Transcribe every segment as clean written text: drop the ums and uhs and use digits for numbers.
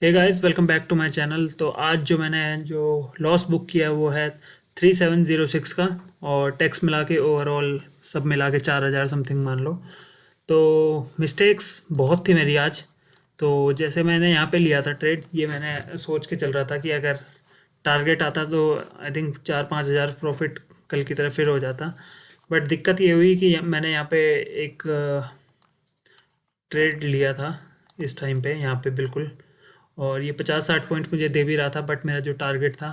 Hey guys, welcome back to my channel. तो आज मैंने जो लॉस बुक किया है वो है 3706 का। और टैक्स मिला के ओवरऑल सब मिला के 4000 समथिंग मान लो। तो मिस्टेक्स बहुत थी मेरी आज। तो जैसे मैंने यहाँ पे लिया था ट्रेड, ये मैंने सोच के चल रहा था कि अगर टारगेट आता तो आई थिंक 4-5 हज़ार प्रॉफिट कल की तरह फिर हो जाता। बट दिक्कत ये हुई कि मैंने यहाँ पे एक ट्रेड लिया था इस टाइम पे यहाँ पे बिल्कुल। और ये 50-60 पॉइंट मुझे दे भी रहा था, बट मेरा जो टारगेट था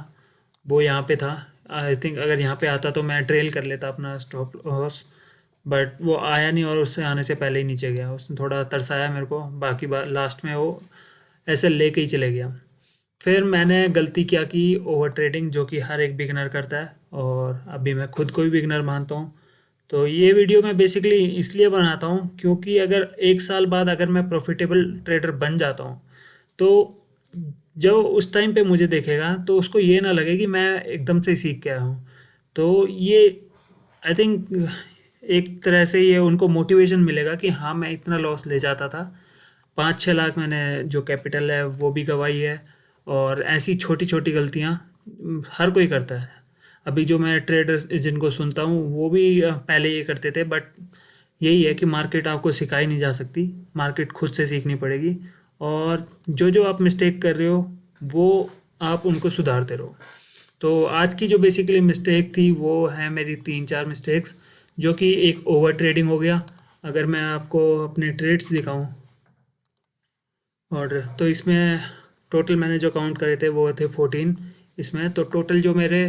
वो यहाँ पे था। आई थिंक अगर यहाँ पे आता तो मैं ट्रेल कर लेता अपना स्टॉप लॉस। बट वो आया नहीं और उससे आने से पहले ही नीचे गया। उसने थोड़ा तरसाया मेरे को, बाकी लास्ट में वो ऐसे लेके ही चले गया। फिर मैंने गलती क्या की, ओवर ट्रेडिंग, जो कि हर एक बिगनर करता है और अभी मैं खुद को भी बिगनर मानता हूँ। तो ये वीडियो मैं बेसिकली इसलिए बनाता हूँ क्योंकि अगर एक साल बाद अगर मैं प्रॉफिटेबल ट्रेडर बन जाता हूँ तो जो उस टाइम पे मुझे देखेगा तो उसको ये ना लगे कि मैं एकदम से सीख के आया हूँ। तो ये आई थिंक एक तरह से ये उनको मोटिवेशन मिलेगा कि हाँ, मैं इतना लॉस ले जाता था, 5-6 लाख मैंने जो कैपिटल है वो भी गंवाई है। और ऐसी छोटी छोटी गलतियाँ हर कोई करता है। अभी जो मैं ट्रेडर्स जिनको सुनता हूँ वो भी पहले ये करते थे, बट यही है कि मार्केट आपको सिखाई नहीं जा सकती, मार्केट खुद से सीखनी पड़ेगी। और जो जो आप मिस्टेक कर रहे हो वो आप उनको सुधारते रहो। तो आज की जो बेसिकली मिस्टेक थी वो है मेरी 3-4 मिस्टेक्स, जो कि एक ओवर ट्रेडिंग हो गया। अगर मैं आपको अपने ट्रेड्स दिखाऊं, और तो इसमें टोटल मैंने जो काउंट करे थे वो थे 14। इसमें तो टोटल जो मेरे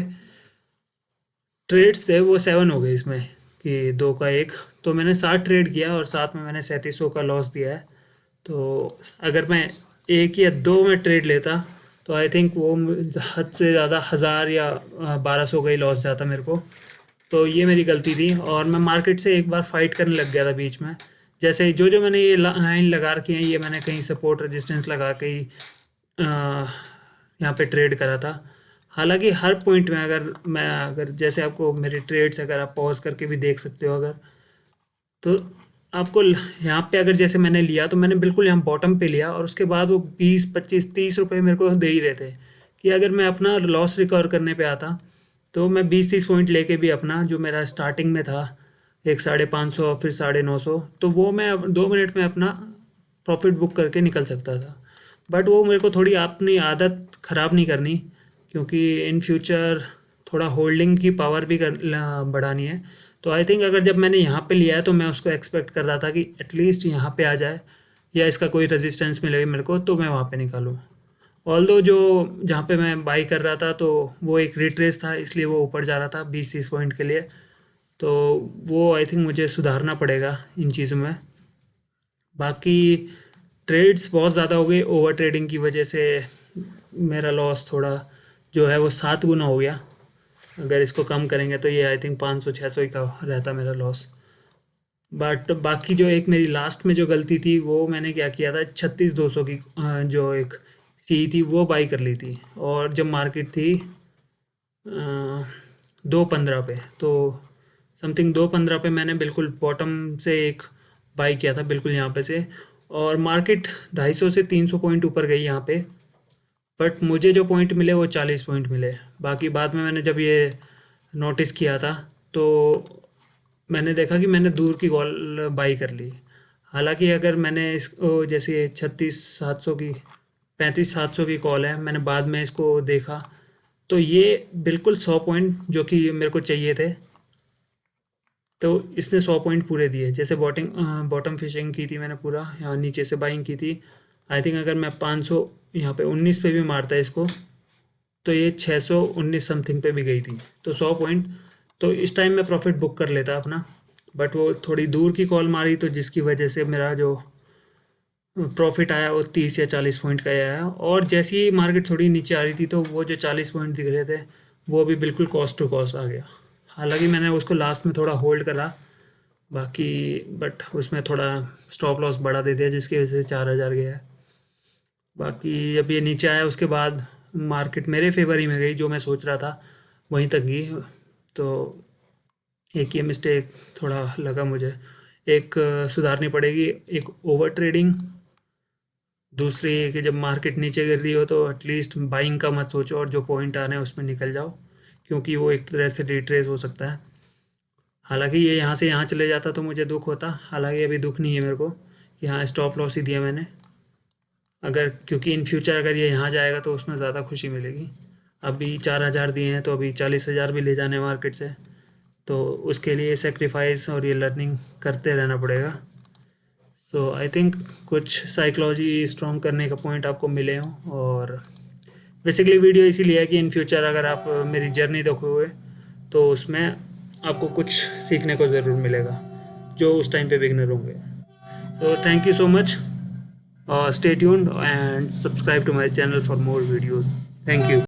ट्रेड्स थे वो 7 हो गए इसमें, कि दो का एक। तो मैंने 60 ट्रेड किया और साथ में मैंने 3700 का लॉस दिया है। तो अगर मैं एक या दो में ट्रेड लेता तो आई थिंक वो हद से ज़्यादा 1000 या 1200 का ही लॉस जाता मेरे को। तो ये मेरी गलती थी और मैं मार्केट से एक बार फाइट करने लग गया था बीच में। जैसे जो जो मैंने ये लाइन लगा रखी है, ये मैंने कहीं सपोर्ट रेजिस्टेंस लगा के ही यहाँ पे ट्रेड करा था। हालांकि हर पॉइंट में अगर जैसे आपको मेरे ट्रेड्स अगर आप पॉज करके भी देख सकते हो, अगर तो आपको यहाँ पे अगर जैसे मैंने लिया तो मैंने बिल्कुल यहाँ बॉटम पे लिया और उसके बाद वो 20-25-30 रुपए मेरे को दे ही रहे थे कि अगर मैं अपना लॉस रिकवर करने पे आता तो मैं 20-30 पॉइंट लेके भी अपना जो मेरा स्टार्टिंग में था, एक 550 फिर 950, तो वो मैं 2 मिनट में अपना प्रॉफिट बुक करके निकल सकता था। बट वो मेरे को थोड़ी अपनी आदत ख़राब नहीं करनी, क्योंकि इन फ्यूचर थोड़ा होल्डिंग की पावर भी बढ़ानी है। तो आई थिंक अगर जब मैंने यहाँ पे लिया है तो मैं उसको एक्सपेक्ट कर रहा था कि एटलीस्ट यहाँ पे आ जाए या इसका कोई रेजिस्टेंस मिले मेरे को तो मैं वहाँ पे निकालूँ। ऑल्दो जो जहाँ पे मैं बाई कर रहा था तो वो एक रिट्रेस था, इसलिए वो ऊपर जा रहा था 20-30 पॉइंट के लिए। तो वो आई थिंक मुझे सुधारना पड़ेगा इन चीज़ों में। बाकी ट्रेड्स बहुत ज़्यादा हो गए, ओवर ट्रेडिंग की वजह से मेरा लॉस थोड़ा जो है वो 7 गुना हो गया। अगर इसको कम करेंगे तो ये आई थिंक 500-600 ही का रहता मेरा लॉस। बट बाकी जो एक मेरी लास्ट में जो गलती थी वो मैंने क्या किया था, 36-200 की जो एक सी थी वो बाई कर ली थी। और जब मार्केट थी 215 पे, तो समथिंग 215 पे मैंने बिल्कुल बॉटम से एक बाई किया था बिल्कुल यहाँ पे से। और मार्केट 250 से 300 पॉइंट ऊपर गई यहाँ पे, बट मुझे जो पॉइंट मिले वो 40 पॉइंट मिले। बाकी बाद में मैंने जब ये नोटिस किया था तो मैंने देखा कि मैंने दूर की कॉल बाई कर ली। हालांकि अगर मैंने इसको जैसे 36-700 की, 35-700 की कॉल है, मैंने बाद में इसको देखा तो ये बिल्कुल 100 पॉइंट जो कि मेरे को चाहिए थे, तो इसने 100 पॉइंट पूरे दिए। जैसे बॉटम फिशिंग की थी मैंने पूरा, यहाँ नीचे से बाइंग की थी। आई थिंक अगर मैं 500 यहाँ पे 19 पे भी मारता है इसको तो ये 619 समथिंग पे भी गई थी। तो 100 पॉइंट, तो इस टाइम मैं प्रॉफिट बुक कर लेता अपना। बट वो थोड़ी दूर की कॉल मारी तो जिसकी वजह से मेरा जो प्रॉफिट आया वो 30 या 40 पॉइंट का ही आया। और जैसी ही मार्केट थोड़ी नीचे आ रही थी तो वो जो 40 पॉइंट दिख रहे थे वो भी बिल्कुल कॉस्ट टू कॉस्ट आ गया। हालांकि मैंने उसको लास्ट में थोड़ा होल्ड करा, बाकी बट उसमें थोड़ा स्टॉप लॉस बढ़ा दे दिया जिसकी वजह से 4000 गया है। बाकी जब ये नीचे आया उसके बाद मार्केट मेरे फेवर ही में गई, जो मैं सोच रहा था वहीं तक गई। तो एक ये मिस्टेक थोड़ा लगा मुझे, एक सुधारनी पड़ेगी, एक ओवर ट्रेडिंग दूसरी ये कि जब मार्केट नीचे गिर रही हो तो एटलीस्ट बाइंग का मत सोचो और जो पॉइंट आ रहे हैं उसमें निकल जाओ, क्योंकि वो एक तरह से रिट्रेस हो सकता है। हालांकि ये यहाँ से यहाँ चले जाता तो मुझे दुख होता, हालांकि अभी दुख नहीं है मेरे को कि हाँ स्टॉप लॉस ही दिया मैंने। अगर क्योंकि इन फ्यूचर अगर ये यहाँ जाएगा तो उसमें ज़्यादा खुशी मिलेगी। अभी 4,000 दिए हैं तो अभी 40,000 भी ले जाने मार्केट से, तो उसके लिए सेक्रीफाइस और ये लर्निंग करते रहना पड़ेगा। सो आई थिंक कुछ साइकोलॉजी स्ट्रॉन्ग करने का पॉइंट आपको मिले हों। और बेसिकली वीडियो इसीलिए है कि इन फ्यूचर अगर आप मेरी जर्नी देखोगे तो उसमें आपको कुछ सीखने को ज़रूर मिलेगा जो उस टाइम पे बिगनर होंगे। So thank you so much. Stay tuned and subscribe to my channel for more videos. Thank you.